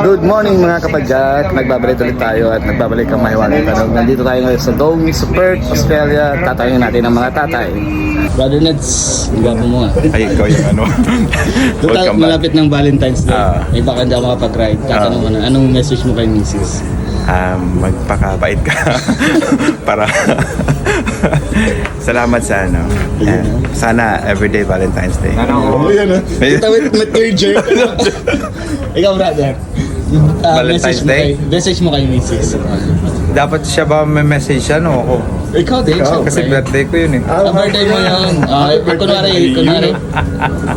Good morning mga kapadyak. Nagbabalik ulit tayo at nagbabalik ang mahiwagang tanong. Nandito tayo ngayon sa Dome sa Perth, Australia. Tatayungin natin ang mga tatay. Brother Neds, gapo mo nga. Ay, ikaw yung ano. Welcome back. Malapit ng Valentine's Day. Ay baka hindi ako makapag-ride. Tatanong ko na, anong message mo kay Mrs.? Magpakabait ka. Para salamat sa ano. Sana everyday Valentine's Day. With third jerk. Ikaw brother. Valentine's Day? Message mo kay Mrs. Dapat siya ba may message siya no? Ako. Ikaw din, Kasi birthday ko yun eh. Birthday mo yun.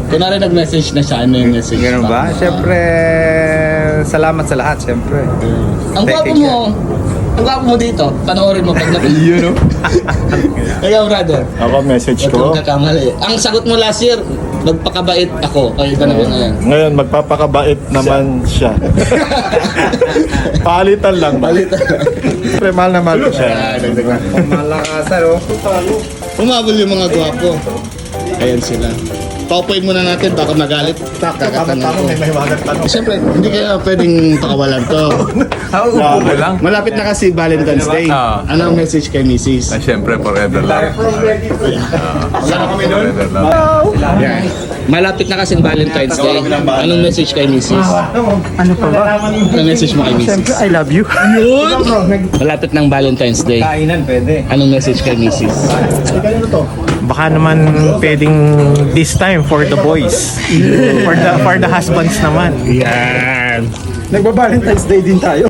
Kunwari nag-message na siya, ano yung message? Ganun ba? Siyempre, salamat sa lahat, siyempre. Ang gwapo mo. Ang gwapo mo dito. Panoorin mo pag napili. Yun no? Ikaw brother. Ako message Huwag ko. kang kakamali. Ang sagot mo last year, magpakabait ako. Ay, iba na ba ngayon? Ngayon, magpapakabait naman siya. Palitan lang ba? Siyempre, mahal na mahal ko siya. Malakasan oh. Umabol yung mga gwapo. Ayan sila. Paupuin muna natin, baka magalit. Kakatanong ko. mahiwagang tanong. Siyempre, hindi kaya pwedeng pakawalan to. Upo mo lang. Malapit na kasi Valentine's Day. Ano ang message kay Mrs.? Siyempre, forever love. Forever love. Yan. Malapit na kasi Valentine's Day. Anong message kay Mrs.? Ano pa ba? Anong message mo kay Mrs.? I love you. Yun! Malapit ng Valentine's Day. Kainan pwede. Anong message kay Mrs.? Baka naman pwedeng this time for the boys. For the husbands naman. Yan! Nagba-Valentine's Day din tayo.